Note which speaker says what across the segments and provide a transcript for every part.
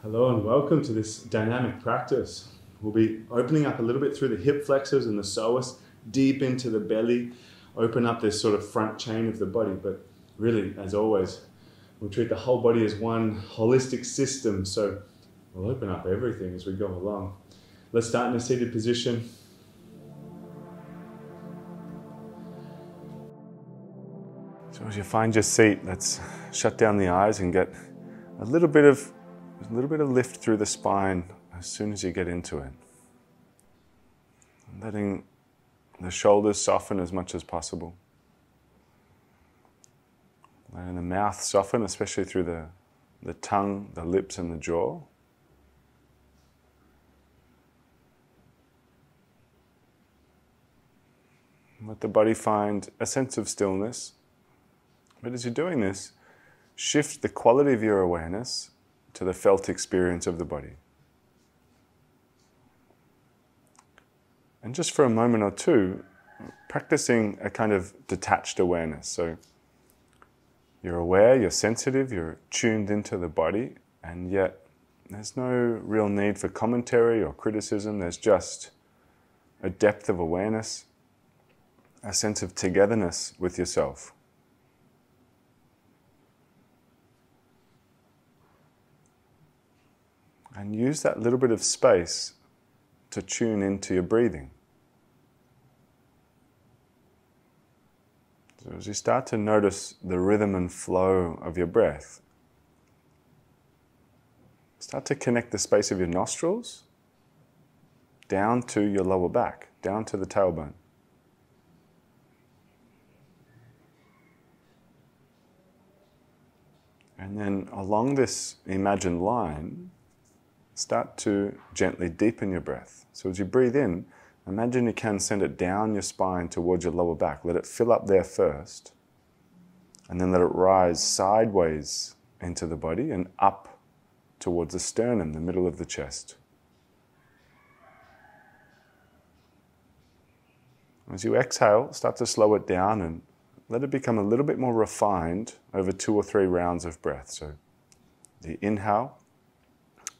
Speaker 1: Hello and welcome to this dynamic practice. We'll be opening up a little bit through the hip flexors and the psoas, deep into the belly, open up this sort of front chain of the body. But really, as always, we'll treat the whole body as one holistic system. So we'll open up everything as we go along. Let's start in a seated position. So as you find your seat, let's shut down the eyes and get a little bit of lift through the spine as soon as you get into it. Letting the shoulders soften as much as possible. Letting the mouth soften, especially through the tongue, the lips and the jaw. Let the body find a sense of stillness. But as you're doing this, shift the quality of your awareness to the felt experience of the body. And just for a moment or two, practicing a kind of detached awareness. So you're aware, you're sensitive, you're tuned into the body, and yet there's no real need for commentary or criticism. There's just a depth of awareness, a sense of togetherness with yourself. And use that little bit of space to tune into your breathing. So as you start to notice the rhythm and flow of your breath, start to connect the space of your nostrils down to your lower back, down to the tailbone. And then along this imagined line, start to gently deepen your breath. So as you breathe in, imagine you can send it down your spine towards your lower back. Let it fill up there first, and then let it rise sideways into the body and up towards the sternum, the middle of the chest. As you exhale, start to slow it down and let it become a little bit more refined over 2 or 3 rounds of breath. So the inhale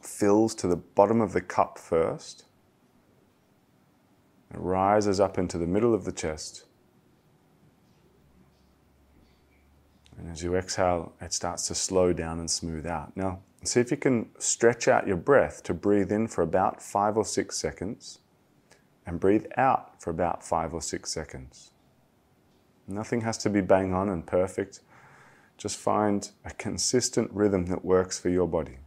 Speaker 1: fills to the bottom of the cup first. It rises up into the middle of the chest. And as you exhale, it starts to slow down and smooth out. Now, see if you can stretch out your breath to breathe in for about 5 or 6 seconds and breathe out for about 5 or 6 seconds. Nothing has to be bang on and perfect. Just find a consistent rhythm that works for your body.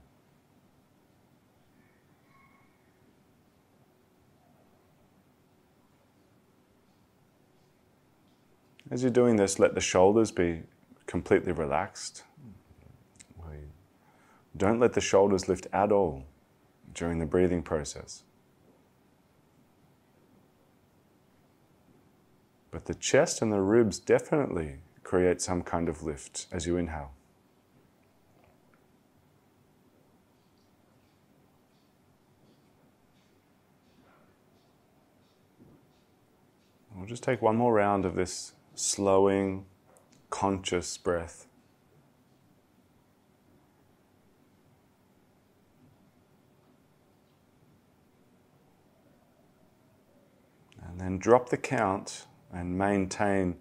Speaker 1: As you're doing this, let the shoulders be completely relaxed. Don't let the shoulders lift at all during the breathing process. But the chest and the ribs definitely create some kind of lift as you inhale. We'll just take one more round of this slowing, conscious breath. And then drop the count and maintain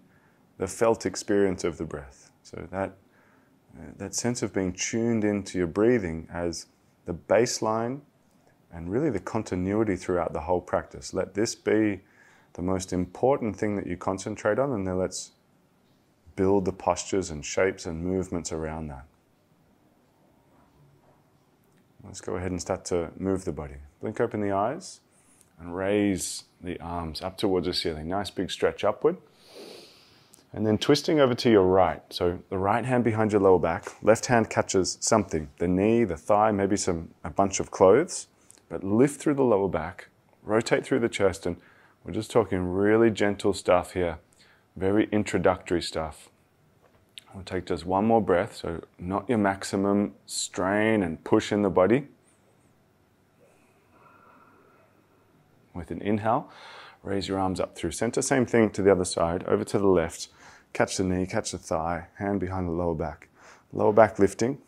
Speaker 1: the felt experience of the breath. So that sense of being tuned into your breathing as the baseline and really the continuity throughout the whole practice. Let this be the most important thing that you concentrate on, and then let's build the postures and shapes and movements around that. Let's go ahead and start to move the body. Blink open the eyes and raise the arms up towards the ceiling. Nice big stretch upward. And then twisting over to your right. So the right hand behind your lower back, left hand catches something, the knee, the thigh, maybe a bunch of clothes, but lift through the lower back, rotate through the chest, and we're just talking really gentle stuff here, very introductory stuff. We'll take just one more breath, so not your maximum strain and push in the body. With an inhale, raise your arms up through center. Same thing to the other side, over to the left. Catch the knee, catch the thigh, hand behind the lower back. Lower back lifting.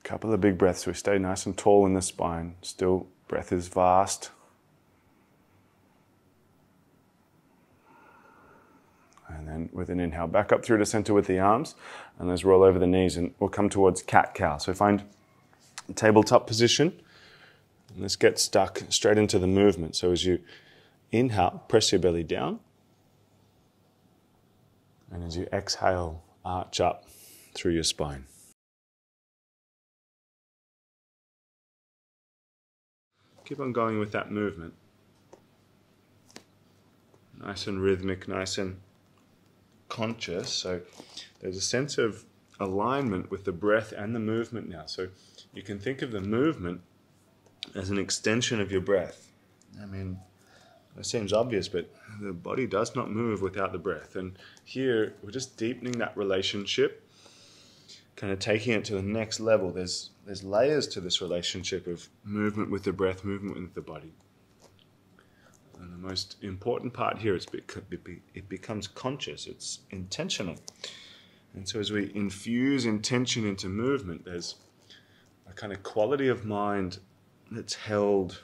Speaker 1: Couple of big breaths. We stay nice and tall in the spine. Still, breath is vast. And then with an inhale, back up through to center with the arms, and let's roll over the knees, and we'll come towards cat-cow. So find tabletop position, and let's get stuck straight into the movement. So as you inhale, press your belly down, and as you exhale, arch up through your spine. Keep on going with that movement. Nice and rhythmic, nice and conscious. So there's a sense of alignment with the breath and the movement now. So you can think of the movement as an extension of your breath. I mean, it seems obvious, but the body does not move without the breath. And here we're just deepening that relationship, kind of taking it to the next level. There's layers to this relationship of movement with the breath, movement with the body. And the most important part here is it becomes conscious, it's intentional. And so as we infuse intention into movement, there's a kind of quality of mind that's held.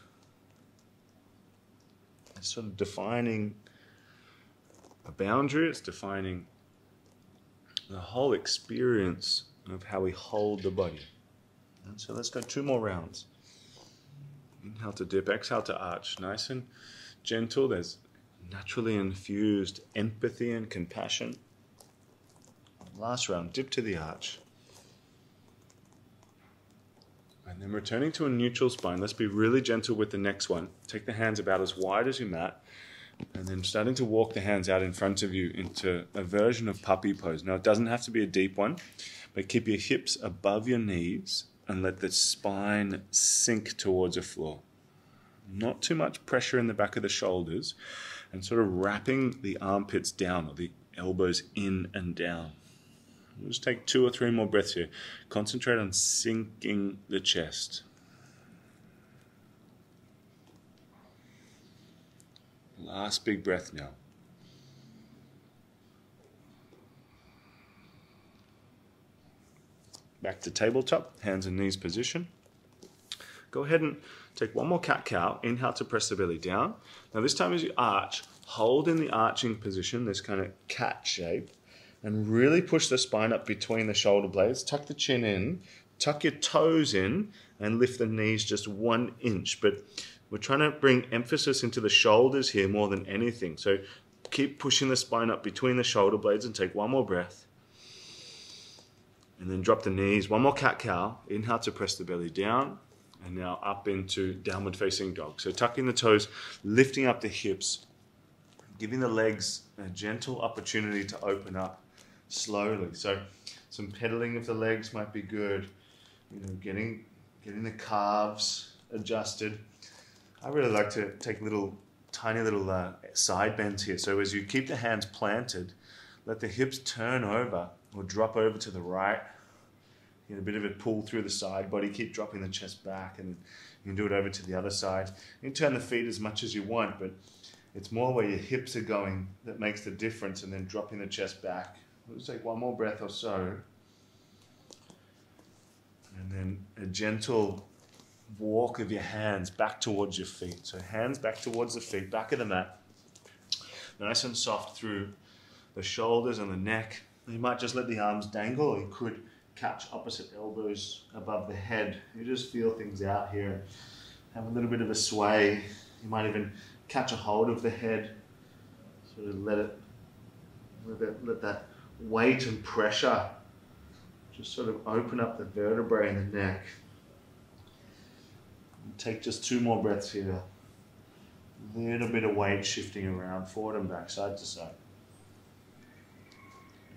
Speaker 1: It's sort of defining a boundary, it's defining the whole experience of how we hold the body. And so let's go 2 more rounds. Inhale to dip, exhale to arch. Nice and gentle. There's naturally infused empathy and compassion. Last round, dip to the arch. And then returning to a neutral spine. Let's be really gentle with the next one. Take the hands about as wide as your mat. And then starting to walk the hands out in front of you into a version of puppy pose. Now, it doesn't have to be a deep one, but keep your hips above your knees and let the spine sink towards the floor. Not too much pressure in the back of the shoulders, and sort of wrapping the armpits down or the elbows in and down. We'll just take 2 or 3 more breaths here. Concentrate on sinking the chest. Last big breath now. Back to tabletop, hands and knees position. Go ahead and take 1 more cat-cow. Inhale to press the belly down. Now this time as you arch, hold in the arching position, this kind of cat shape, and really push the spine up between the shoulder blades. Tuck the chin in, tuck your toes in, and lift the knees just 1 inch. But we're trying to bring emphasis into the shoulders here more than anything. So keep pushing the spine up between the shoulder blades and take 1 more breath. And then drop the knees. 1 more cat-cow. Inhale to press the belly down. And now up into downward facing dog. So tucking the toes, lifting up the hips, giving the legs a gentle opportunity to open up slowly. So some pedaling of the legs might be good. You know, getting the calves adjusted. I really like to take tiny little side bends here. So as you keep the hands planted, let the hips turn over or drop over to the right. Get a bit of a pull through the side body. Keep dropping the chest back, and you can do it over to the other side. You can turn the feet as much as you want, but it's more where your hips are going that makes the difference, and then dropping the chest back. We'll just take 1 more breath or so. And then a gentle walk of your hands back towards your feet. So hands back towards the feet, back of the mat. Nice and soft through the shoulders and the neck. You might just let the arms dangle, or you could catch opposite elbows above the head. You just feel things out here. Have a little bit of a sway. You might even catch a hold of the head. Sort of let that weight and pressure just sort of open up the vertebrae in the neck. And take just 2 more breaths here. A little bit of weight shifting around, forward and back, side to side.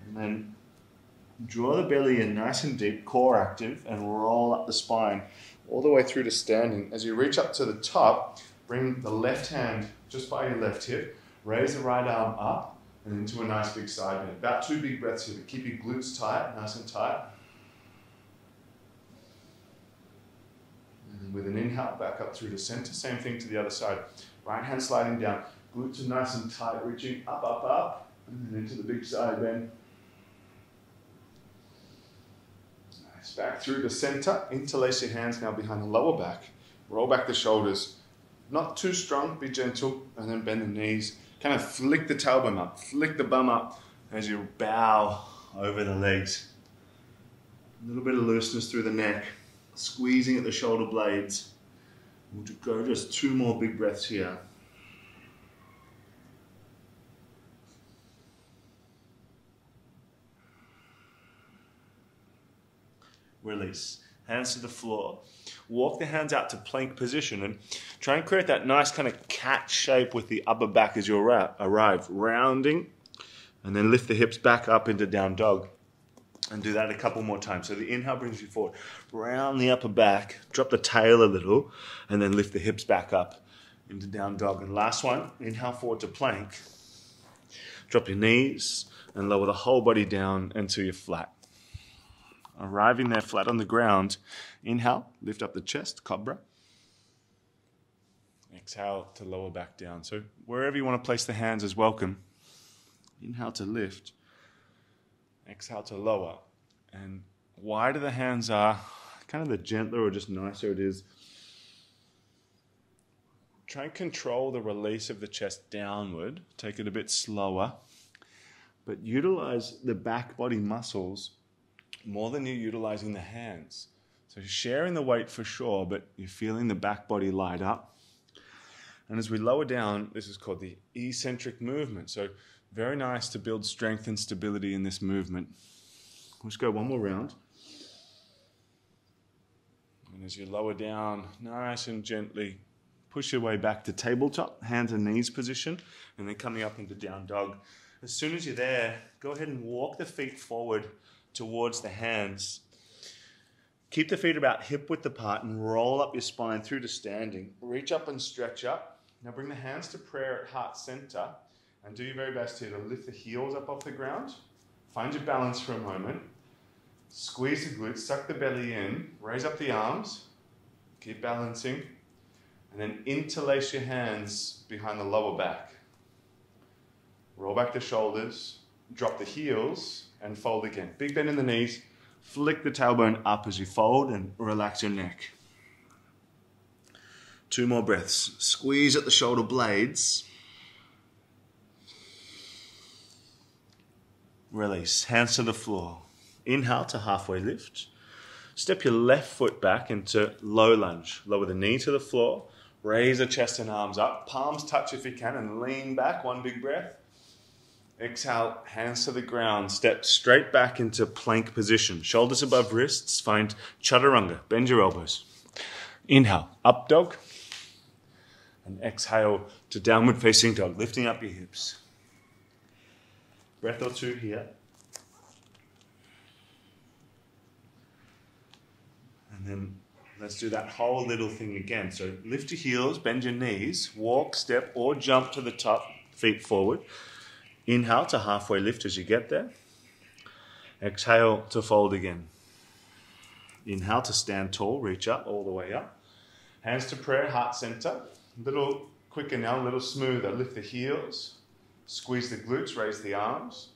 Speaker 1: And then draw the belly in nice and deep, core active, and roll up the spine all the way through to standing. As you reach up to the top, bring the left hand just by your left hip, raise the right arm up, and into a nice big side bend. About 2 big breaths here, but keep your glutes tight, nice and tight. And then with an inhale, back up through to center. Same thing to the other side. Right hand sliding down, glutes are nice and tight, reaching up, up, up, and then into the big side bend. Nice. Back through the center. Interlace your hands now behind the lower back. Roll back the shoulders. Not too strong, be gentle, and then bend the knees. Kind of flick the tailbone up, flick the bum up as you bow over the legs. A little bit of looseness through the neck, squeezing at the shoulder blades. We'll go just 2 more big breaths here. Release. Hands to the floor. Walk the hands out to plank position and try and create that nice kind of cat shape with the upper back as you arrive. Rounding, and then lift the hips back up into down dog. And do that a couple more times. So the inhale brings you forward. Round the upper back, drop the tail a little, and then lift the hips back up into down dog. And last one, inhale forward to plank. Drop your knees and lower the whole body down until you're flat. Arriving there flat on the ground, inhale, lift up the chest, cobra. Exhale to lower back down. So wherever you want to place the hands is welcome. Inhale to lift. Exhale to lower. And wider the hands are, kind of the gentler or just nicer it is. Try and control the release of the chest downward. Take it a bit slower. But utilize the back body muscles more than you're utilizing the hands. So you're sharing the weight for sure, but you're feeling the back body light up. And as we lower down, this is called the eccentric movement. So very nice to build strength and stability in this movement. Let's go one more round. And as you lower down, nice and gently push your way back to tabletop, hands and knees position, and then coming up into down dog. As soon as you're there, go ahead and walk the feet forward towards the hands. Keep the feet about hip width apart and roll up your spine through to standing. Reach up and stretch up. Now bring the hands to prayer at heart center. And do your very best here to lift the heels up off the ground. Find your balance for a moment. Squeeze the glutes, suck the belly in, raise up the arms, keep balancing, and then interlace your hands behind the lower back. Roll back the shoulders, drop the heels, and fold again. Big bend in the knees, flick the tailbone up as you fold and relax your neck. 2 more breaths. Squeeze at the shoulder blades. Release, hands to the floor. Inhale to halfway lift. Step your left foot back into low lunge. Lower the knee to the floor. Raise the chest and arms up. Palms touch if you can and lean back. 1 big breath. Exhale, hands to the ground. Step straight back into plank position. Shoulders above wrists. Find chaturanga. Bend your elbows. Inhale, up dog. And exhale to downward facing dog, lifting up your hips. Breath or 2 here. And then let's do that whole little thing again. So lift your heels, bend your knees, walk, step, or jump to the top, feet forward. Inhale to halfway lift as you get there. Exhale to fold again. Inhale to stand tall, reach up, all the way up. Hands to prayer, heart center. A little quicker now, a little smoother. Lift the heels. Squeeze the glutes, raise the arms.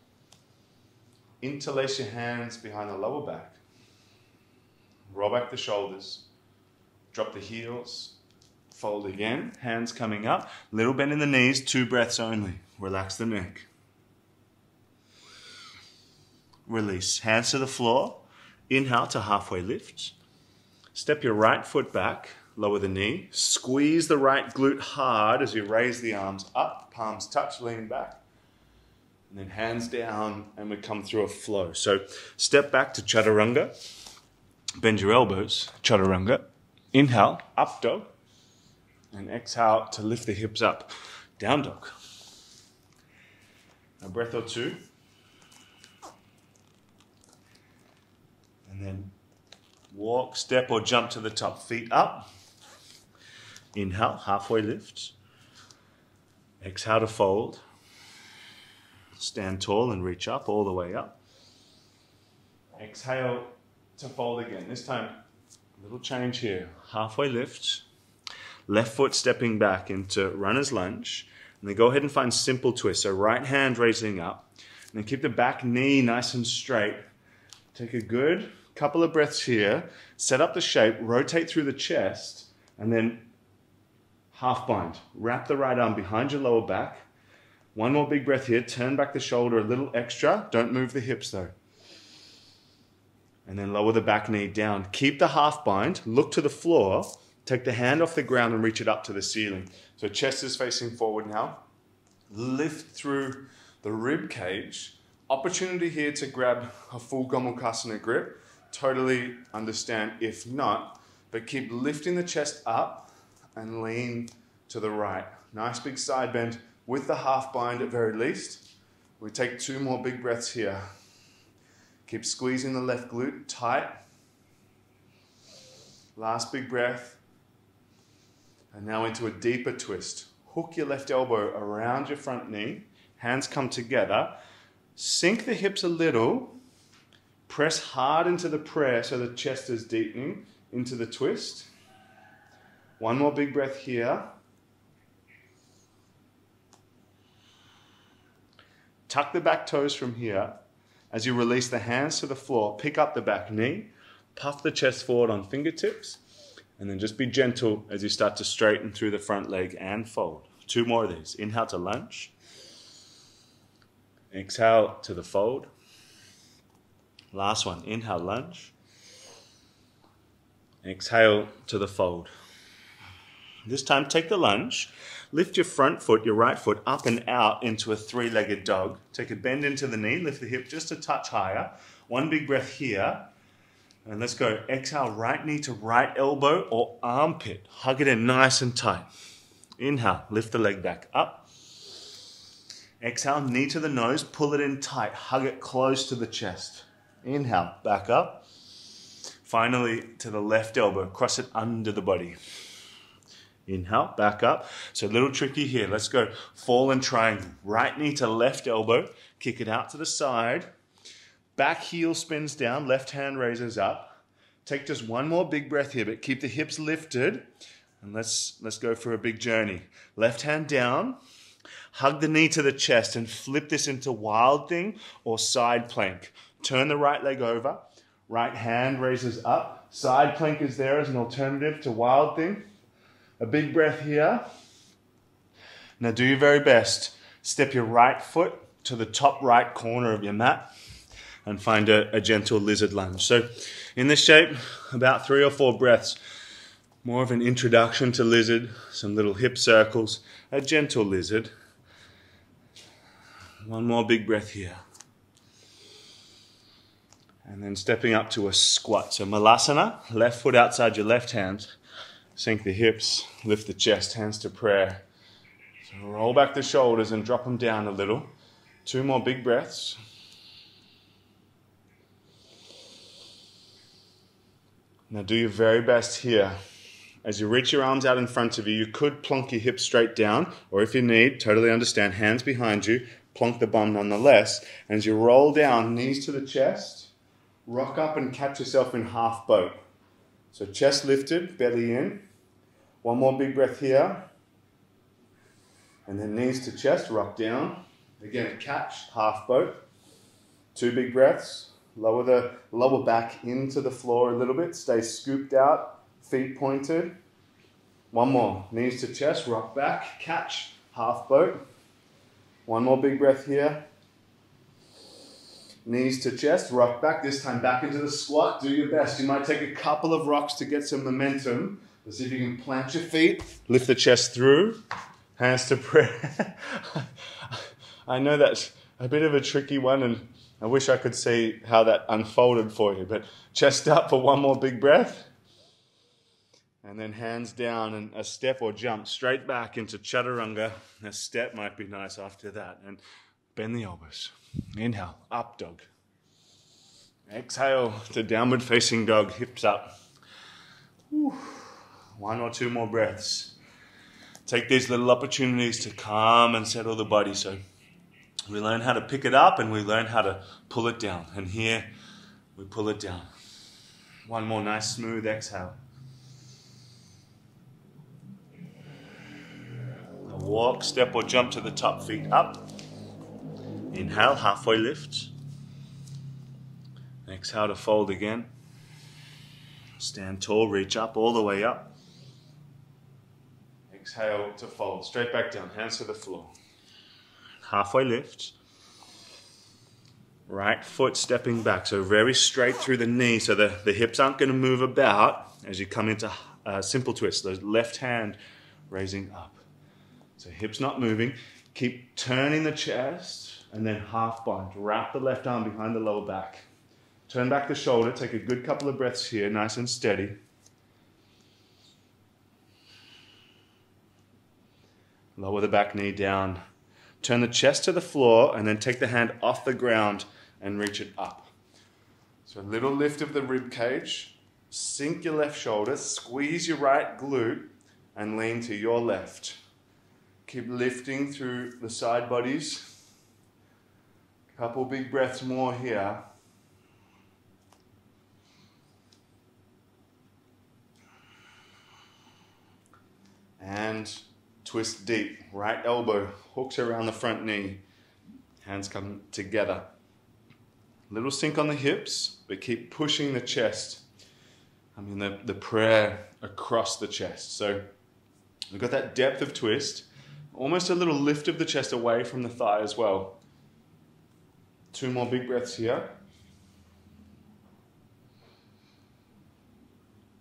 Speaker 1: Interlace your hands behind the lower back. Roll back the shoulders. Drop the heels. Fold again. Hands coming up. Little bend in the knees. 2 breaths only. Relax the neck. Release. Hands to the floor. Inhale to halfway lift. Step your right foot back. Lower the knee. Squeeze the right glute hard as you raise the arms up. Palms touch, lean back. And then hands down and we come through a flow. So step back to chaturanga. Bend your elbows, chaturanga. Inhale, up dog. And exhale to lift the hips up, down dog. A breath or 2. And then walk, step or jump to the top, feet up. Inhale, halfway lift. Exhale to fold. Stand tall and reach up, all the way up. Exhale to fold again. This time, a little change here. Halfway lift. Left foot stepping back into runner's lunge. And then go ahead and find simple twist. So right hand raising up. And then keep the back knee nice and straight. Take a good Couple of breaths here. Set up the shape, rotate through the chest, and then half bind. Wrap the right arm behind your lower back. One more big breath here. Turn back the shoulder a little extra. Don't move the hips though. And then lower the back knee down. Keep the half bind. Look to the floor. Take the hand off the ground and reach it up to the ceiling. So chest is facing forward now. Lift through the rib cage. Opportunity here to grab a full Gomukhasana grip. Totally understand if not, but keep lifting the chest up and lean to the right. Nice big side bend with the half bind at very least. We take 2 more big breaths here. Keep squeezing the left glute tight. Last big breath. And now into a deeper twist. Hook your left elbow around your front knee. Hands come together. Sink the hips a little. Press hard into the prayer so the chest is deepening into the twist. One more big breath here. Tuck the back toes from here. As you release the hands to the floor, pick up the back knee, puff the chest forward on fingertips, and then just be gentle as you start to straighten through the front leg and fold. 2 more of these. Inhale to lunge. Exhale to the fold. Last one. Inhale, lunge. Exhale to the fold. This time, take the lunge. Lift your front foot, your right foot, up and out into a 3-legged dog. Take a bend into the knee. Lift the hip just a touch higher. 1 big breath here. And let's go. Exhale, right knee to right elbow or armpit. Hug it in nice and tight. Inhale, lift the leg back up. Exhale, knee to the nose. Pull it in tight. Hug it close to the chest. Inhale, back up. Finally, to the left elbow. Cross it under the body. Inhale, back up. So a little tricky here. Let's go. Fallen triangle. Right knee to left elbow. Kick it out to the side. Back heel spins down. Left hand raises up. Take just 1 more big breath here, but keep the hips lifted. And let's go for a big journey. Left hand down. Hug the knee to the chest and flip this into wild thing or side plank. Turn the right leg over. Right hand raises up. Side plank is there as an alternative to wild thing. A big breath here. Now do your very best. Step your right foot to the top right corner of your mat and find a gentle lizard lunge. So in this shape, about 3 or 4 breaths. More of an introduction to lizard, some little hip circles, a gentle lizard. 1 more big breath here. And then stepping up to a squat. So malasana, left foot outside your left hand. Sink the hips, lift the chest, hands to prayer. So roll back the shoulders and drop them down a little. 2 more big breaths. Now do your very best here. As you reach your arms out in front of you, you could plonk your hips straight down, or if you need, totally understand, hands behind you, plonk the bum nonetheless. And as you roll down, knees to the chest, rock up and catch yourself in half boat. So chest lifted, belly in. 1 more big breath here. And then knees to chest, rock down. Again, catch, half boat. 2 big breaths. Lower the lower back into the floor a little bit. Stay scooped out, feet pointed. 1 more. Knees to chest, rock back, catch, half boat. 1 more big breath here. Knees to chest, rock back. This time back into the squat. Do your best. You might take a couple of rocks to get some momentum. Let's see if you can plant your feet. Lift the chest through. Hands to prayer. I know that's a bit of a tricky one, and I wish I could see how that unfolded for you. But chest up for 1 more big breath. And then hands down and a step or jump straight back into chaturanga. A step might be nice after that. And bend the elbows. Inhale, up dog. Exhale to downward facing dog, hips up. Whew. 1 or 2 more breaths. Take these little opportunities to calm and settle the body. So we learn how to pick it up and we learn how to pull it down. And here we pull it down. 1 more nice smooth exhale. A walk, step or jump to the top, feet up. Inhale, halfway lift. Exhale to fold again. Stand tall, reach up, all the way up. Exhale to fold, straight back down, hands to the floor. Halfway lift. Right foot stepping back, so very straight through the knee, so the hips aren't going to move about as you come into simple twist. The left hand raising up. So hips not moving. Keep turning the chest and then half bind. Wrap the left arm behind the lower back. Turn back the shoulder, take a good couple of breaths here, nice and steady. Lower the back knee down. Turn the chest to the floor and then take the hand off the ground and reach it up. So a little lift of the rib cage. Sink your left shoulder, squeeze your right glute and lean to your left. Keep lifting through the side bodies. Couple big breaths more here. And twist deep. Right elbow hooks around the front knee. Hands come together. Little sink on the hips, but keep pushing the chest. The prayer across the chest. So we've got that depth of twist. Almost a little lift of the chest away from the thigh as well. 2 more big breaths here.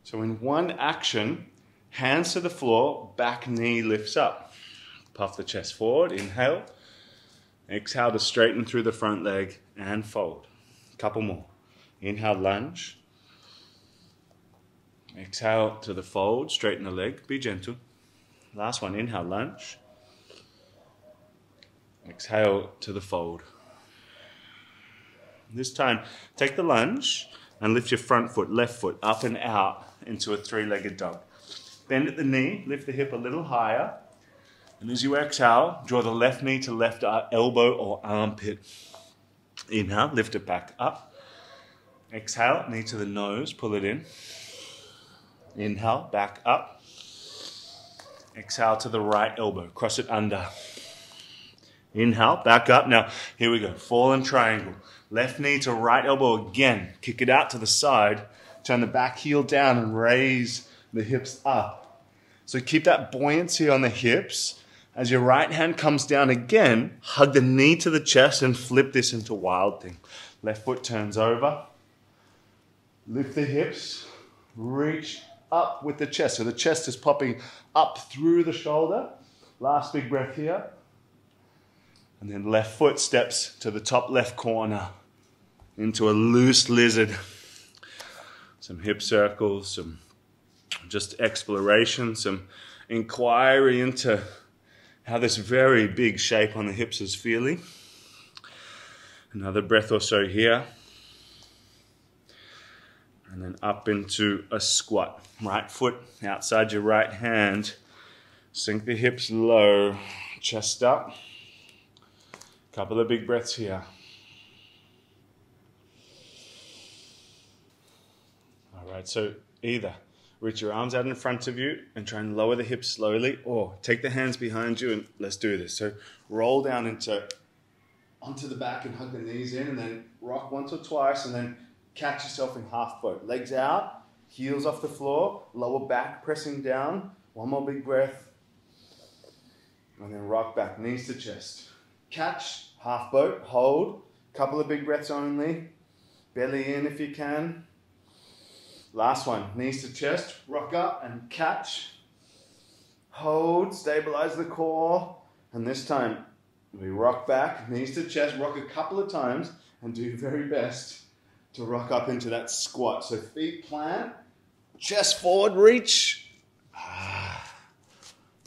Speaker 1: So in one action, hands to the floor, back knee lifts up. Puff the chest forward, inhale. Exhale to straighten through the front leg and fold. Couple more. Inhale, lunge. Exhale to the fold, straighten the leg, be gentle. Last one, inhale, lunge. Exhale to the fold. This time, take the lunge and lift your front foot, left foot, up and out into a 3-legged dog. Bend at the knee, lift the hip a little higher. And as you exhale, draw the left knee to left elbow or armpit. Inhale, lift it back up. Exhale, knee to the nose, pull it in. Inhale, back up. Exhale to the right elbow, cross it under. Inhale, back up. Now, here we go, fallen triangle. Left knee to right elbow again. Kick it out to the side. Turn the back heel down and raise the hips up. So keep that buoyancy on the hips. As your right hand comes down again, hug the knee to the chest and flip this into wild thing. Left foot turns over. Lift the hips. Reach up with the chest. So the chest is popping up through the shoulder. Last big breath here. And then left foot steps to the top left corner into a loose lizard. Some hip circles, some just exploration, some inquiry into how this very big shape on the hips is feeling. Another breath or so here. And then up into a squat. Right foot outside your right hand. Sink the hips low, chest up. Couple of big breaths here. All right, so either reach your arms out in front of you and try and lower the hips slowly, or take the hands behind you and let's do this. So roll down onto the back and hug the knees in, and then rock once or twice, and then catch yourself in half boat. Legs out, heels off the floor, lower back pressing down. One more big breath. And then rock back, knees to chest. Catch, half boat, hold. Couple of big breaths only. Belly in if you can. Last one, knees to chest, rock up and catch. Hold, stabilize the core. And this time, we rock back, knees to chest, rock a couple of times, and do your very best to rock up into that squat. So feet plant, chest forward, reach.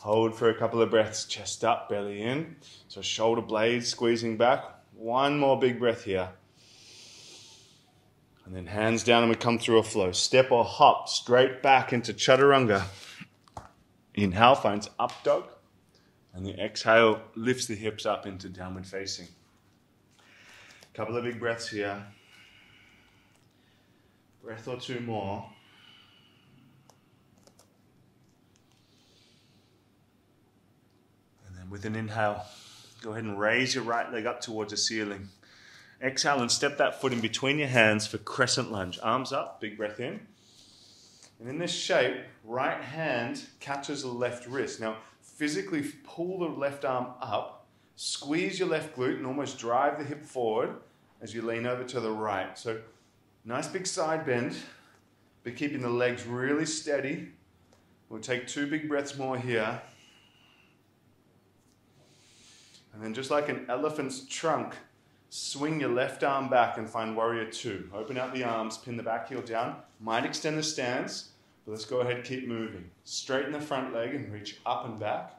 Speaker 1: Hold for a couple of breaths, chest up, belly in. So shoulder blades squeezing back. One more big breath here. And then hands down and we come through a flow. Step or hop straight back into chaturanga. Inhale finds up dog. And the exhale lifts the hips up into downward facing. Couple of big breaths here. Breath or two more. And then with an inhale, go ahead and raise your right leg up towards the ceiling. Exhale and step that foot in between your hands for crescent lunge. Arms up, big breath in. And in this shape, right hand catches the left wrist. Now, physically pull the left arm up, squeeze your left glute and almost drive the hip forward as you lean over to the right. So, nice big side bend, but keeping the legs really steady. We'll take 2 big breaths more here. And then just like an elephant's trunk, swing your left arm back and find warrior 2. Open out the arms, pin the back heel down. Might extend the stance, but let's go ahead and keep moving. Straighten the front leg and reach up and back.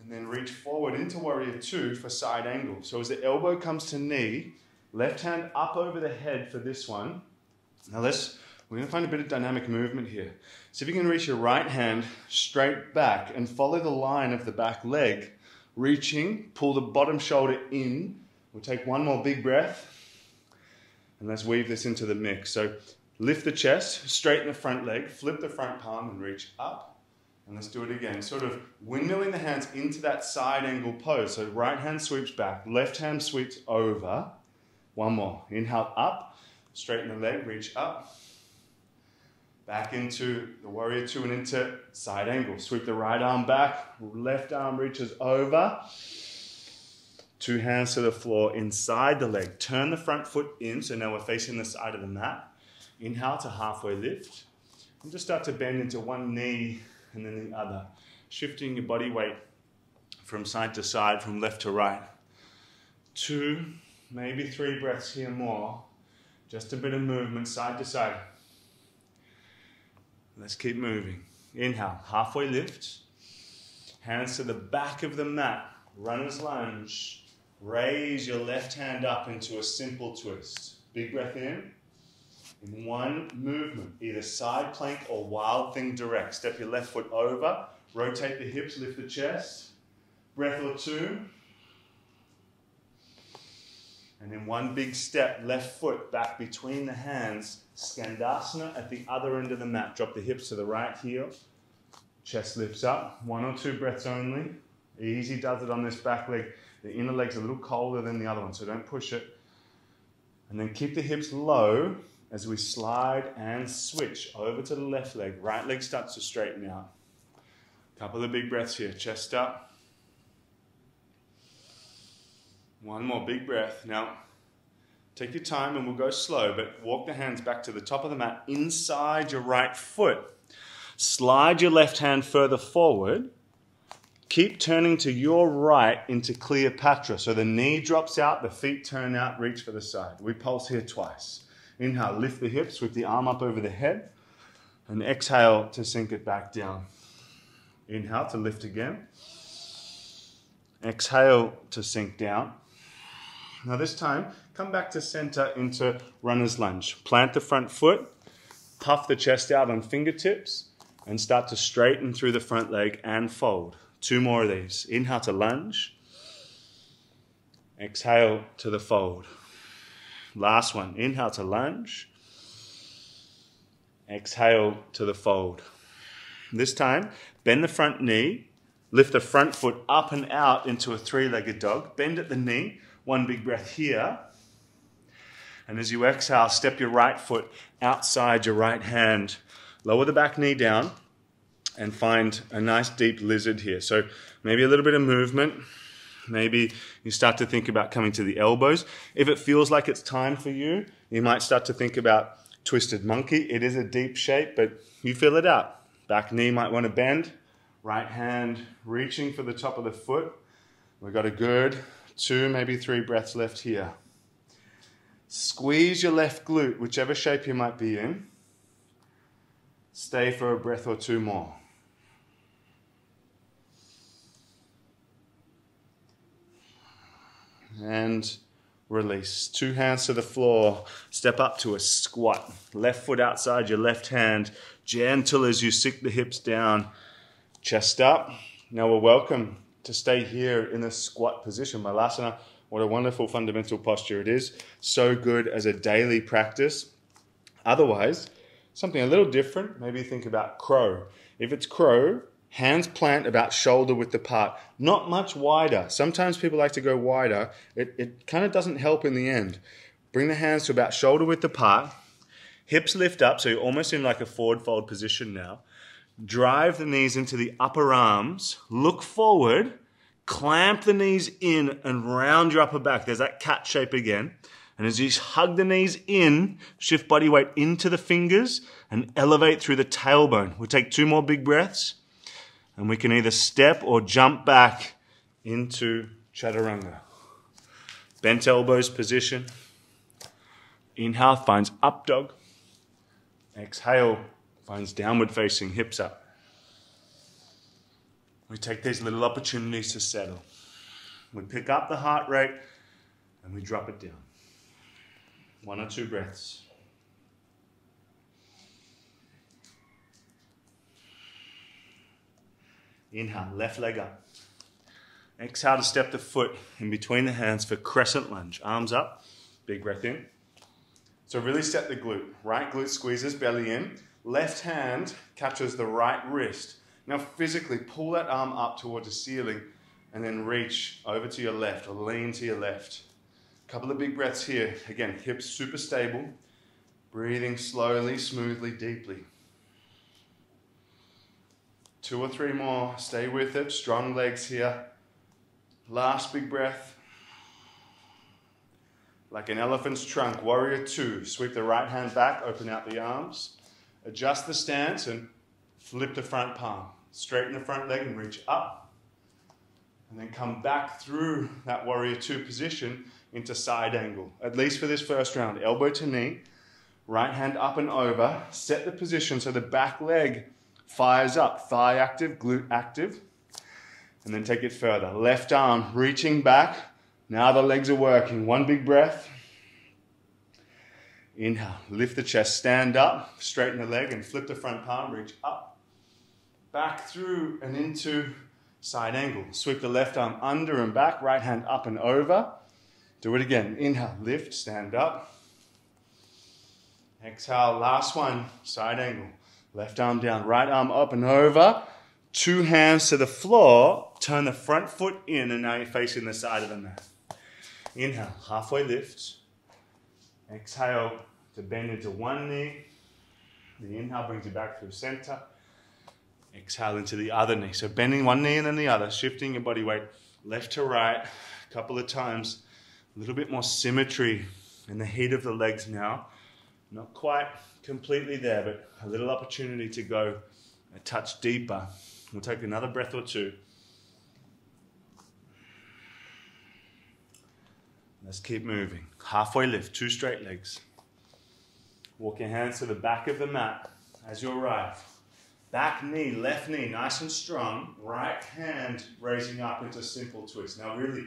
Speaker 1: And then reach forward into warrior 2 for side angle. So as the elbow comes to knee, left hand up over the head for this one. Now we're going to find a bit of dynamic movement here. So if you can reach your right hand straight back and follow the line of the back leg, reaching, pull the bottom shoulder in. We'll take 1 more big breath and let's weave this into the mix. So lift the chest, straighten the front leg, flip the front palm and reach up. And let's do it again. Sort of windmilling the hands into that side angle pose. So right hand sweeps back, left hand sweeps over. 1 more. Inhale up, straighten the leg, reach up. Back into the warrior 2 and into side angle. Sweep the right arm back, left arm reaches over. 2 hands to the floor inside the leg. Turn the front foot in, so now we're facing the side of the mat. Inhale to halfway lift. And just start to bend into one knee and then the other. Shifting your body weight from side to side, from left to right. 2, maybe 3 breaths here more. Just a bit of movement side to side. Let's keep moving. Inhale, halfway lift. Hands to the back of the mat. Runner's lunge. Raise your left hand up into a simple twist. Big breath in. In 1 movement, either side plank or wild thing direct. Step your left foot over. Rotate the hips, lift the chest. Breath or 2. And in 1 big step, left foot back between the hands. Skandasana at the other end of the mat. Drop the hips to the right heel. Chest lifts up. 1 or 2 breaths only. Easy does it on this back leg. The inner leg's a little colder than the other one, so don't push it. And then keep the hips low as we slide and switch over to the left leg. Right leg starts to straighten out. Couple of big breaths here. Chest up. 1 more big breath. Now, take your time and we'll go slow, but walk the hands back to the top of the mat inside your right foot. Slide your left hand further forward. Keep turning to your right into Cleopatra. So the knee drops out, the feet turn out, reach for the side. We pulse here twice. Inhale, lift the hips, sweep the arm up over the head. And exhale to sink it back down. Inhale to lift again. Exhale to sink down. Now this time, come back to center into runner's lunge. Plant the front foot, puff the chest out on fingertips, and start to straighten through the front leg and fold. 2 more of these. Inhale to lunge. Exhale to the fold. Last one. Inhale to lunge. Exhale to the fold. This time, bend the front knee. Lift the front foot up and out into a 3-legged dog. Bend at the knee. 1 big breath here. And as you exhale, step your right foot outside your right hand. Lower the back knee down. And find a nice deep lizard here. So maybe a little bit of movement. Maybe you start to think about coming to the elbows. If it feels like it's time for you, you might start to think about twisted monkey. It is a deep shape, but you feel it out. Back knee might want to bend. Right hand reaching for the top of the foot. We've got a good 2, maybe 3 breaths left here. Squeeze your left glute, whichever shape you might be in. Stay for a breath or 2 more. And release. 2 hands to the floor. Step up to a squat. Left foot outside your left hand. Gentle as you sink the hips down. Chest up. Now we're welcome to stay here in the squat position. Malasana, what a wonderful fundamental posture it is. So good as a daily practice. Otherwise, something a little different. Maybe think about crow. If it's crow, hands plant about shoulder width apart. Not much wider. Sometimes people like to go wider. It kind of doesn't help in the end. Bring the hands to about shoulder width apart. Hips lift up, so you're almost in like a forward fold position now. Drive the knees into the upper arms. Look forward. Clamp the knees in and round your upper back. There's that cat shape again. And as you hug the knees in, shift body weight into the fingers and elevate through the tailbone. We'll take 2 more big breaths. And we can either step or jump back into chaturanga. Bent elbows position. Inhale finds up dog. Exhale finds downward facing, hips up. We take these little opportunities to settle. We pick up the heart rate and we drop it down. 1 or 2 breaths. Inhale, left leg up. Exhale to step the foot in between the hands for crescent lunge. Arms up, big breath in. So really set the glute. Right glute squeezes belly in. Left hand catches the right wrist. Now physically pull that arm up towards the ceiling and then reach over to your left or lean to your left. Couple of big breaths here. Again, hips super stable. Breathing slowly, smoothly, deeply. 2 or 3 more. Stay with it. Strong legs here. Last big breath. Like an elephant's trunk, warrior 2. Sweep the right hand back, open out the arms. Adjust the stance and flip the front palm. Straighten the front leg and reach up. And then come back through that warrior 2 position into side angle. At least for this first round. Elbow to knee. Right hand up and over. Set the position so the back leg fires up. Thigh active, glute active. And then take it further. Left arm reaching back. Now the legs are working. 1 big breath. Inhale. Lift the chest. Stand up. Straighten the leg and flip the front palm. Reach up. Back through and into side angle. Sweep the left arm under and back. Right hand up and over. Do it again. Inhale. Lift. Stand up. Exhale. Last one. Side angle. Left arm down. Right arm up and over. 2 hands to the floor. Turn the front foot in and now you're facing the side of the mat. Inhale, halfway lift. Exhale to bend into 1 knee. The inhale brings you back through center. Exhale into the other knee. So bending 1 knee and then the other, shifting your body weight left to right a couple of times. A little bit more symmetry in the heat of the legs now. Not quite completely there, but a little opportunity to go a touch deeper. We'll take another breath or 2. Let's keep moving. Halfway lift, 2 straight legs. Walk your hands to the back of the mat as you arrive. Back knee, left knee, nice and strong. Right hand raising up into simple twist. Now really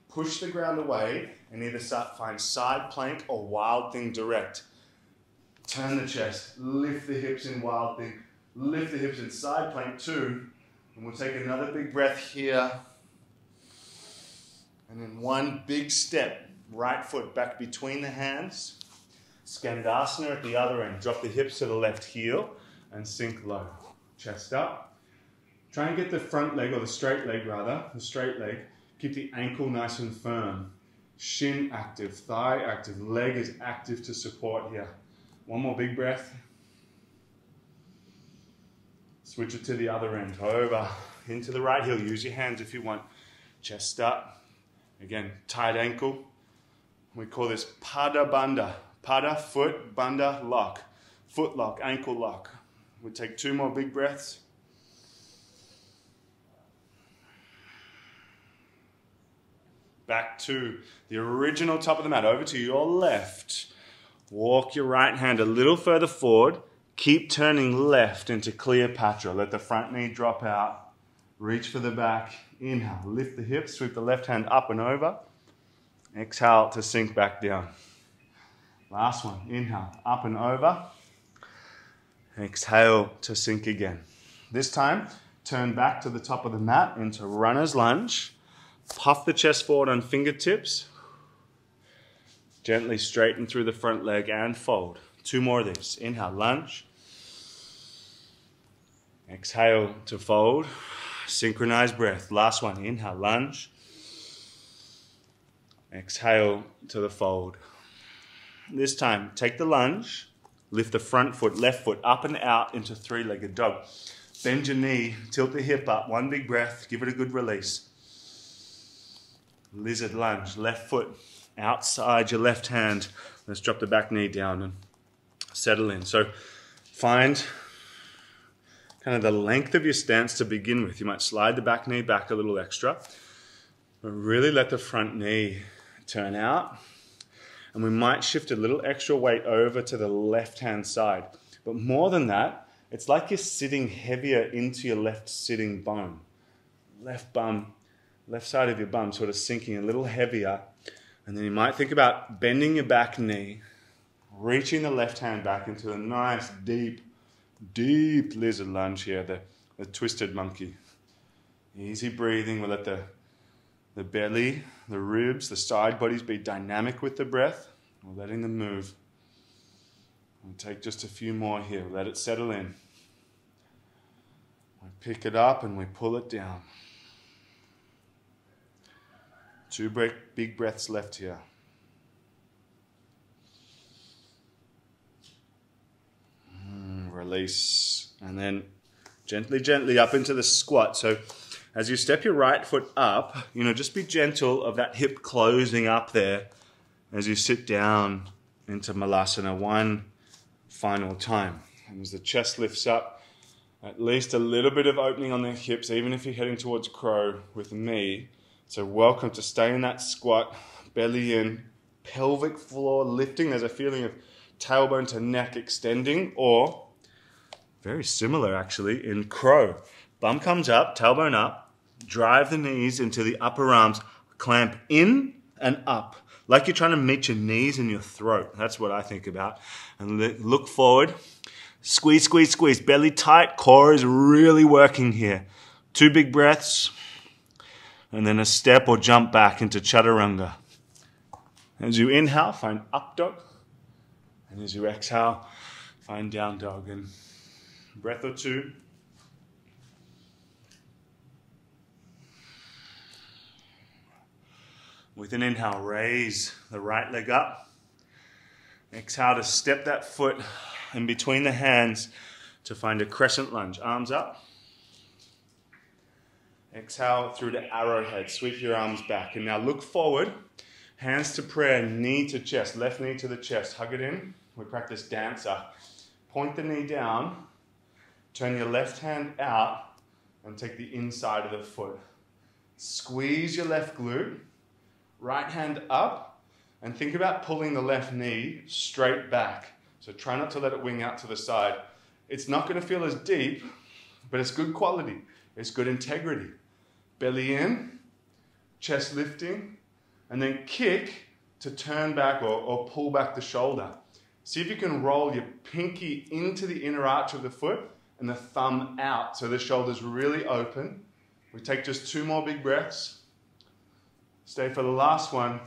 Speaker 1: push the ground away and either find side plank or wild thing direct. Turn the chest, lift the hips in wild thing. Lift the hips in side plank 2. And we'll take another big breath here. And then 1 big step. Right foot back between the hands. Skandasana at the other end. Drop the hips to the left heel and sink low. Chest up. Try and get the front leg, or the straight leg rather, the straight leg. Keep the ankle nice and firm. Shin active, thigh active, leg is active to support here. 1 more big breath. Switch it to the other end. Over into the right heel. Use your hands if you want. Chest up. Again, tight ankle. We call this pada bandha. Pada, foot, bandha, lock. Foot lock, ankle lock. We take 2 more big breaths. Back to the original top of the mat. Over to your left. Walk your right hand a little further forward. Keep turning left into Cleopatra. Let the front knee drop out. Reach for the back. Inhale. Lift the hips. Sweep the left hand up and over. Exhale to sink back down. Last one. Inhale. Up and over. Exhale to sink again. This time, turn back to the top of the mat into runner's lunge. Puff the chest forward on fingertips. Gently straighten through the front leg and fold. 2 more of these. Inhale, lunge. Exhale to fold. Synchronized breath. Last one. Inhale, lunge. Exhale to the fold. This time, take the lunge. Lift the front foot, left foot, up and out into three-legged dog. Bend your knee, tilt the hip up, one big breath, give it a good release. Lizard lunge, left foot outside your left hand. Let's drop the back knee down and settle in. So find kind of the length of your stance to begin with. You might slide the back knee back a little extra, but really let the front knee turn out. And we might shift a little extra weight over to the left-hand side. But more than that, it's like you're sitting heavier into your left sitting bone. Left bum, left side of your bum sort of sinking a little heavier. And then you might think about bending your back knee, reaching the left hand back into a nice deep lizard lunge here, the twisted monkey. Easy breathing. We'll let the belly, the ribs, the side bodies be dynamic with the breath. We're letting them move. We'll take just a few more here. Let it settle in. We pick it up and we pull it down. 2 big breaths left here. Release. And then gently up into the squat. So as you step your right foot up, just be gentle of that hip closing up there as you sit down into Malasana one final time. And as the chest lifts up, at least a little bit of opening on the hips, even if you're heading towards crow with me. So welcome to stay in that squat, belly in, pelvic floor lifting. There's a feeling of tailbone to neck extending, or very similar actually in crow. Bum comes up, tailbone up, drive the knees into the upper arms, clamp in and up, like you're trying to meet your knees in your throat. That's what I think about. And look forward, squeeze, belly tight, core is really working here. 2 big breaths, and then a step or jump back into chaturanga. As you inhale, find up dog, and as you exhale, find down dog. And breath or two. With an inhale, raise the right leg up. Exhale to step that foot in between the hands to find a crescent lunge. Arms up. Exhale through to arrowhead. Sweep your arms back. And now look forward. Hands to prayer, knee to chest. Left knee to the chest. Hug it in. We practice dancer. Point the knee down. Turn your left hand out and take the inside of the foot. Squeeze your left glute. Right hand up, and think about pulling the left knee straight back. So try not to let it wing out to the side. It's not going to feel as deep, but it's good quality. It's good integrity. Belly in, chest lifting, and then kick to turn back or pull back the shoulder. See if you can roll your pinky into the inner arch of the foot and the thumb out so the shoulder's really open. We take just 2 more big breaths. Stay for the last one.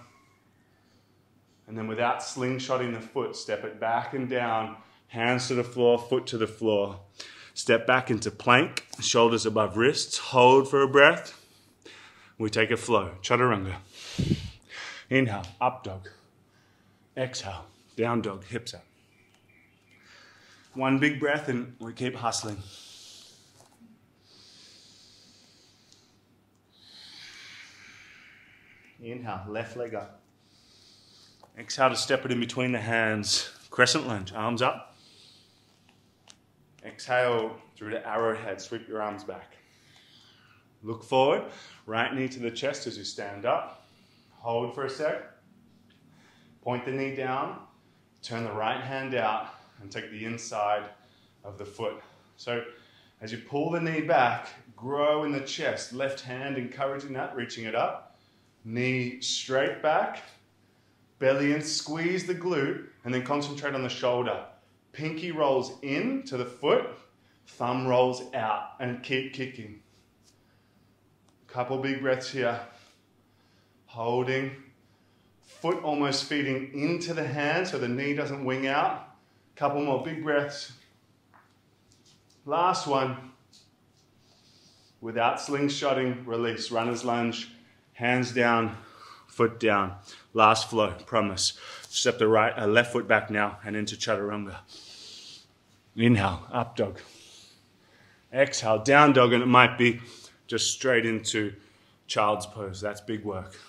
Speaker 1: And then without slingshotting the foot, step it back and down. Hands to the floor, foot to the floor. Step back into plank, shoulders above wrists. Hold for a breath. We take a flow, chaturanga. Inhale, up dog. Exhale, down dog, hips out. 1 big breath and we keep hustling. Inhale, left leg up. Exhale to step it in between the hands. Crescent lunge, arms up. Exhale through to arrowhead, sweep your arms back. Look forward, right knee to the chest as you stand up. Hold for a sec. Point the knee down. Turn the right hand out and take the inside of the foot. So as you pull the knee back, grow in the chest. Left hand encouraging that, reaching it up. Knee straight back, belly in, squeeze the glute, and then concentrate on the shoulder. Pinky rolls in to the foot, thumb rolls out, and keep kicking. Couple big breaths here. Holding. Foot almost feeding into the hand so the knee doesn't wing out. Couple more big breaths. Last one. Without slingshotting, release. Runner's lunge. Hands down, foot down. Last flow, promise. Step the left foot back now and into chaturanga. Inhale, up dog. Exhale, down dog, and it might be just straight into child's pose. That's big work.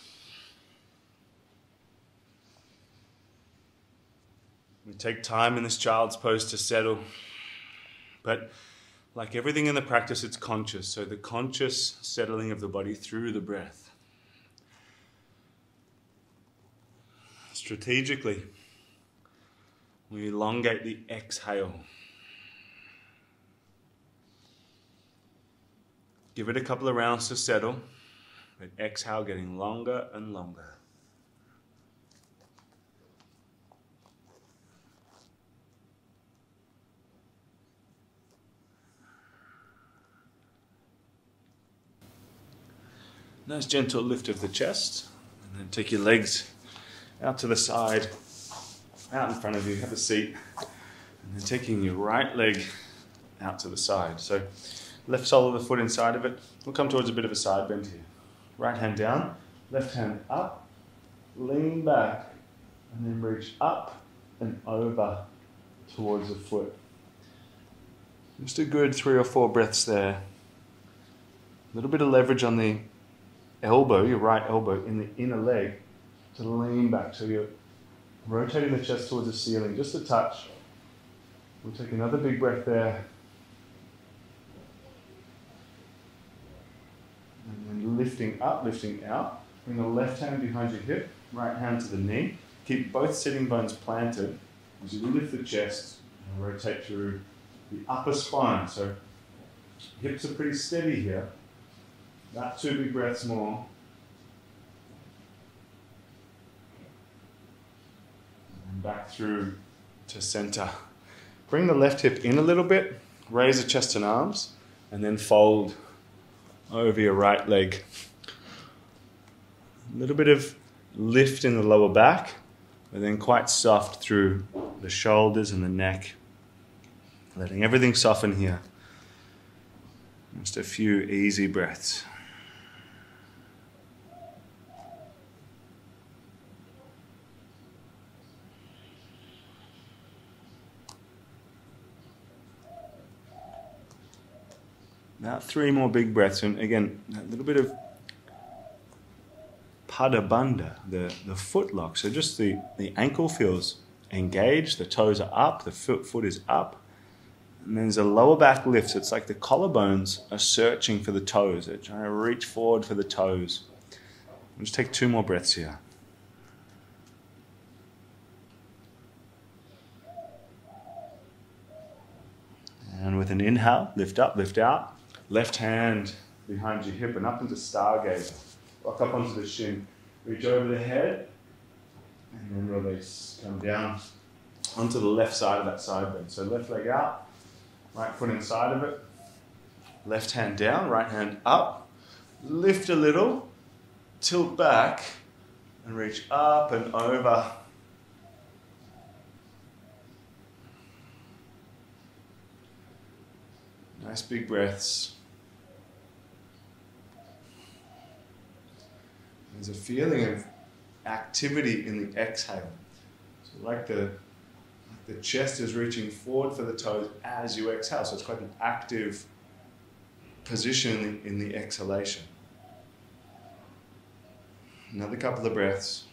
Speaker 1: We take time in this child's pose to settle, but like everything in the practice, it's conscious. So the conscious settling of the body through the breath. Strategically, we elongate the exhale. Give it a couple of rounds to settle, but exhale getting longer and longer. Nice gentle lift of the chest, and then take your legs out to the side, out in front of you, have a seat, and then taking your right leg out to the side. So left sole of the foot inside of it. We'll come towards a bit of a side bend here. Right hand down, left hand up, lean back, and then reach up and over towards the foot. Just a good 3 or 4 breaths there. A little bit of leverage on the elbow, your right elbow, in the inner leg to lean back. So you're rotating the chest towards the ceiling, just a touch. We'll take another big breath there. And then lifting up, lifting out. Bring the left hand behind your hip, right hand to the knee. Keep both sitting bones planted as you lift the chest and rotate through the upper spine. So hips are pretty steady here. About 2 big breaths more. And back through to center. Bring the left hip in a little bit, raise the chest and arms, and then fold over your right leg. A little bit of lift in the lower back, but then quite soft through the shoulders and the neck. Letting everything soften here. Just a few easy breaths. About 3 more big breaths, and again, a little bit of pada bandha, the foot lock. So just the ankle feels engaged, the toes are up, the foot is up, and then there's a lower back lift. So it's like the collarbones are searching for the toes. They're trying to reach forward for the toes. We'll just take 2 more breaths here. And with an inhale, lift up, lift out. Left hand behind your hip and up into stargazer. Rock up onto the shin. Reach over the head and then release. Come down onto the left side of that side bend. So left leg out, right foot inside of it. Left hand down, right hand up. Lift a little, tilt back and reach up and over. Nice big breaths. There's a feeling of activity in the exhale. So like the chest is reaching forward for the toes as you exhale. So it's quite an active position in the exhalation. Another couple of breaths.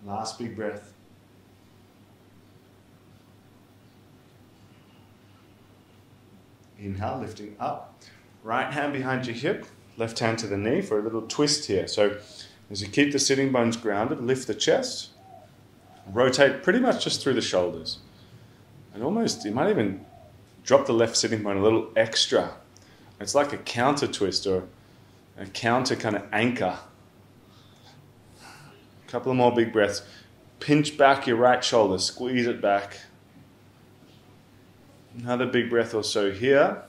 Speaker 1: Last big breath. Inhale, lifting up. Right hand behind your hip, left hand to the knee for a little twist here. So as you keep the sitting bones grounded, lift the chest, rotate pretty much just through the shoulders. And almost, you might even drop the left sitting bone a little extra. It's like a counter twist or a counter kind of anchor. A couple of more big breaths. Pinch back your right shoulder, squeeze it back. Another big breath or so here.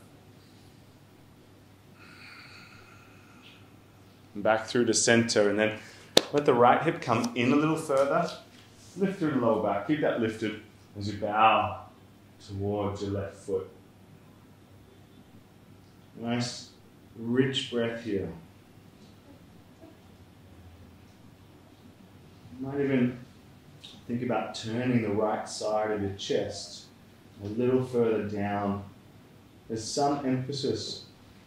Speaker 1: And back through to center, and then let the right hip come in a little further. Lift through the lower back. Keep that lifted as you bow towards your left foot. Nice, rich breath here. You might even think about turning the right side of your chest a little further down. There's some emphasis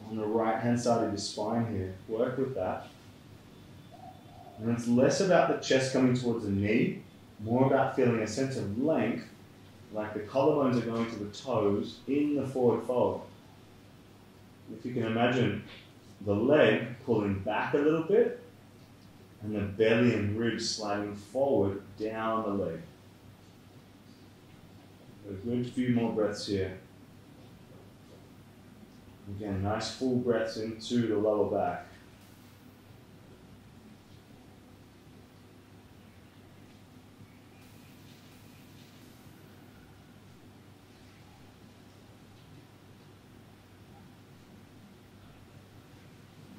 Speaker 1: on the right-hand side of your spine here. Work with that. And it's less about the chest coming towards the knee, more about feeling a sense of length, like the collarbones are going to the toes in the forward fold. If you can imagine the leg pulling back a little bit, and the belly and ribs sliding forward down the leg. A good few more breaths here. Again, nice full breaths into the lower back.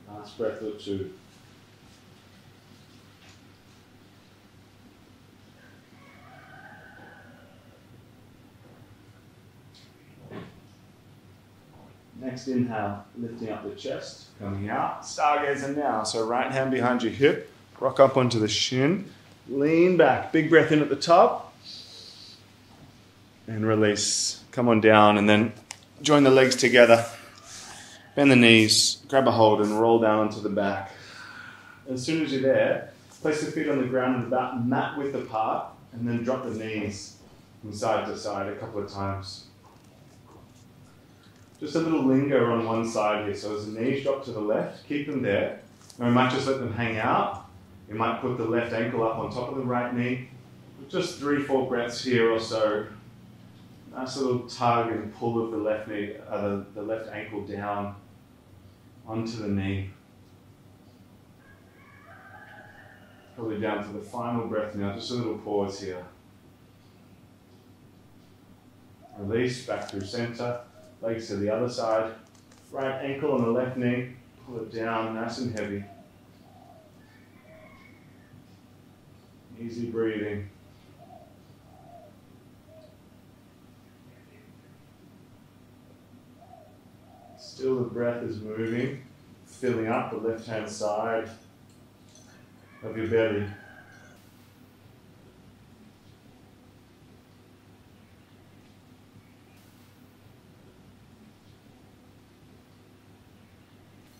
Speaker 1: Last breath or two. Next inhale, lifting up the chest, coming out, stargazer now. So right hand behind your hip, rock up onto the shin, lean back, big breath in at the top, and release. Come on down and then join the legs together. Bend the knees, grab a hold and roll down onto the back. As soon as you're there, place the feet on the ground about mat width apart, and then drop the knees from side to side a couple of times. Just a little linger on one side here. So as the knees drop to the left, keep them there. And we might just let them hang out. You might put the left ankle up on top of the right knee. Just 3-4 breaths here or so. Nice little tug and pull of the left knee, the left ankle down onto the knee. Probably down to the final breath now. Just a little pause here. Release back through center. Legs to the other side. Right ankle on the left knee. Pull it down nice and heavy. Easy breathing. Still the breath is moving, filling up the left-hand side of your belly.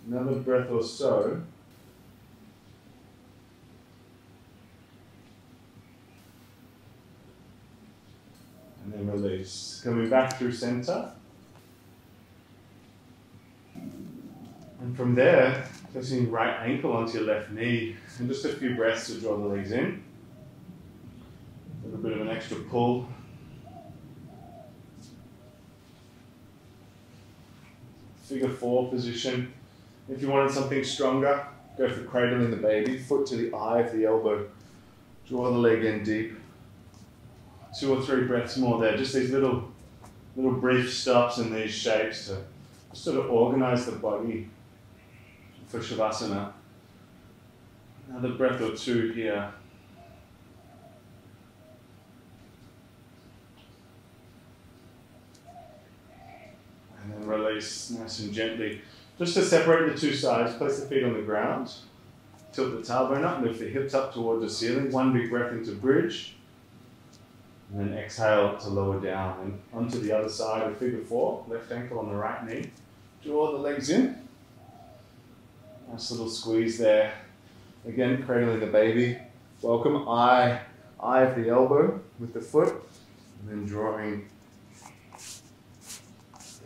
Speaker 1: Another breath or so. And then release. Coming back through center. And from there, placing your right ankle onto your left knee. And just a few breaths to draw the legs in. A little bit of an extra pull. Figure 4 position. If you wanted something stronger, go for cradling the baby, foot to the eye of the elbow. Draw the leg in deep. 2 or 3 breaths more there. Just these little brief stops in these shapes to sort of organize the body for Savasana. Another breath or 2 here. And then release nice and gently. Just to separate the 2 sides, place the feet on the ground. Tilt the tailbone up, lift the hips up towards the ceiling. 1 big breath into bridge. And then exhale to lower down. And onto the other side of figure 4. Left ankle on the right knee. Draw the legs in. Nice little squeeze there. Again, cradling the baby. Welcome, eye of the elbow with the foot. And then drawing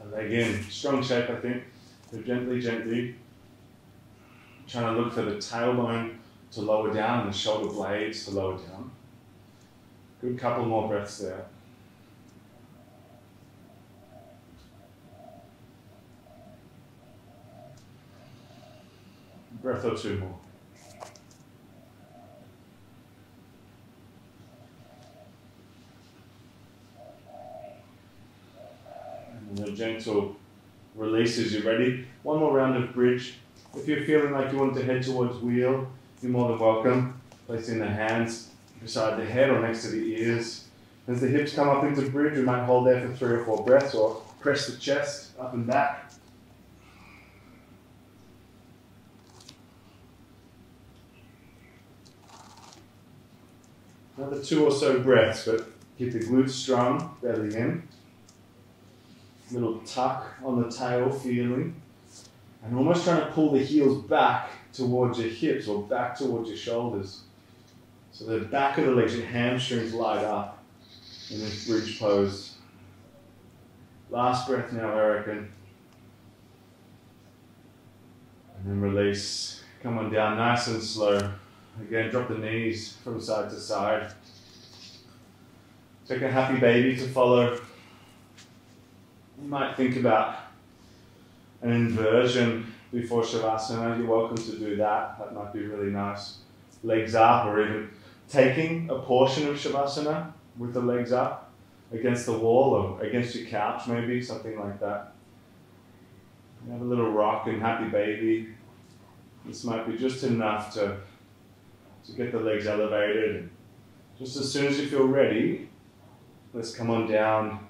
Speaker 1: the leg in. Strong shape, I think. So gently, gently. Trying to look for the tailbone to lower down and the shoulder blades to lower down. Good couple more breaths there. Breath or 2 more. And a gentle release as you're ready. 1 more round of bridge. If you're feeling like you want to head towards wheel, you're more than welcome. Placing the hands beside the head or next to the ears. As the hips come up into bridge, we might hold there for 3 or 4 breaths or press the chest up and back. Another 2 or so breaths, but keep the glutes strong, belly in. Little tuck on the tail feeling. And almost trying to pull the heels back towards your hips or back towards your shoulders. So the back of the legs, your hamstrings light up in this bridge pose. Last breath now, I reckon. And then release. Come on down nice and slow. Again, drop the knees from side to side. Take a happy baby to follow. You might think about an inversion before Savasana. You're welcome to do that. That might be really nice. Legs up, or even taking a portion of Savasana with the legs up against the wall or against your couch, maybe, something like that. Have a little rock and happy baby. This might be just enough to get the legs elevated. And just as soon as you feel ready, let's come on down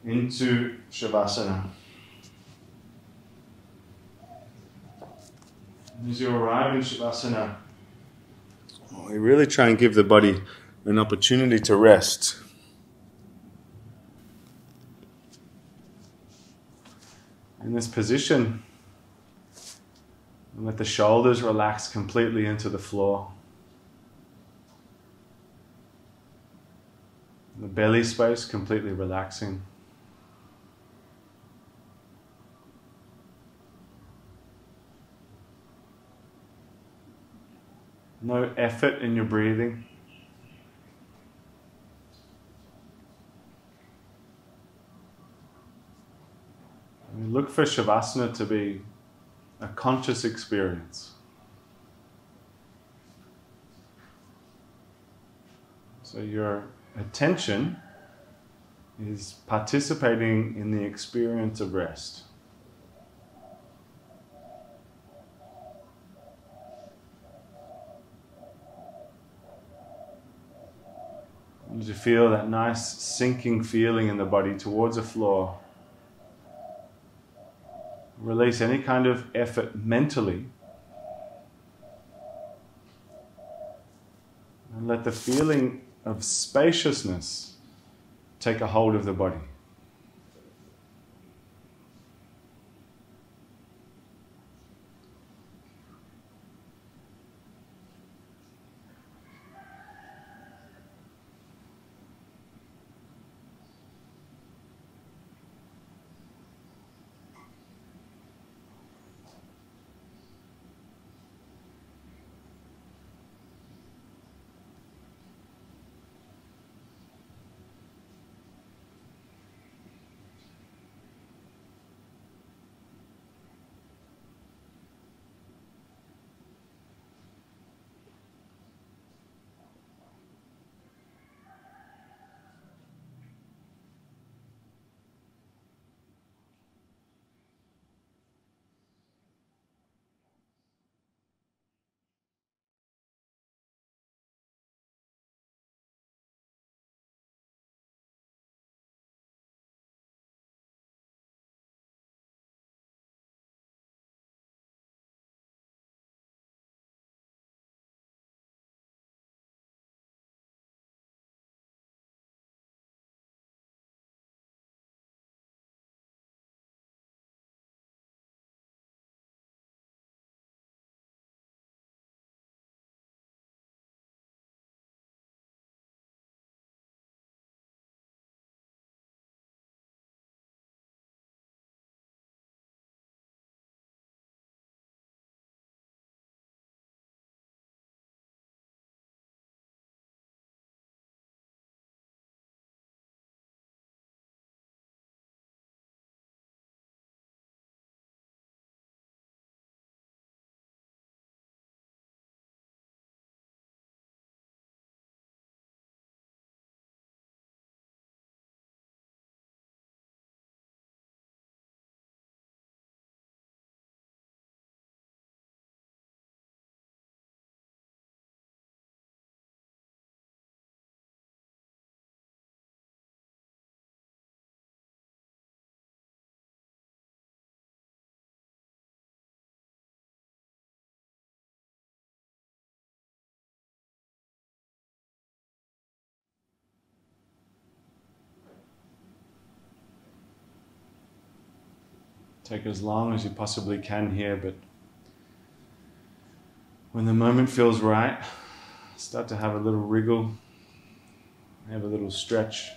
Speaker 1: into Savasana. And as you arrive in Savasana, we really try and give the body an opportunity to rest. In this position, and let the shoulders relax completely into the floor. The belly space completely relaxing. No effort in your breathing. And look for Shavasana to be a conscious experience. So your attention is participating in the experience of rest. As you feel that nice sinking feeling in the body towards the floor, release any kind of effort mentally. And let the feeling of spaciousness take a hold of the body. Take as long as you possibly can here, but when the moment feels right, start to have a little wriggle, have a little stretch.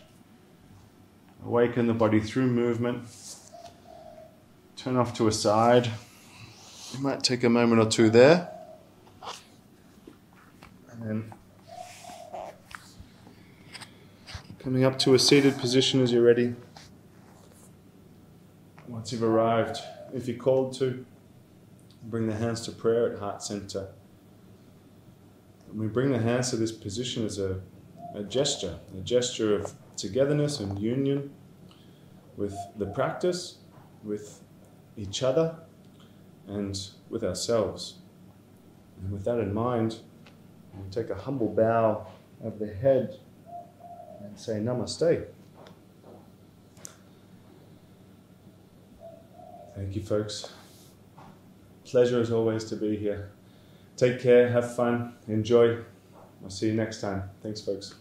Speaker 1: Awaken the body through movement. Turn off to a side. You might take a moment or two there. And then coming up to a seated position as you're ready. Once you've arrived, if you're called to, bring the hands to prayer at heart center. And we bring the hands to this position as a gesture of togetherness and union with the practice, with each other, and with ourselves. And with that in mind, we take a humble bow of the head and say Namaste. Thank you, folks. Pleasure as always to be here. Take care, have fun, enjoy. I'll see you next time. Thanks, folks.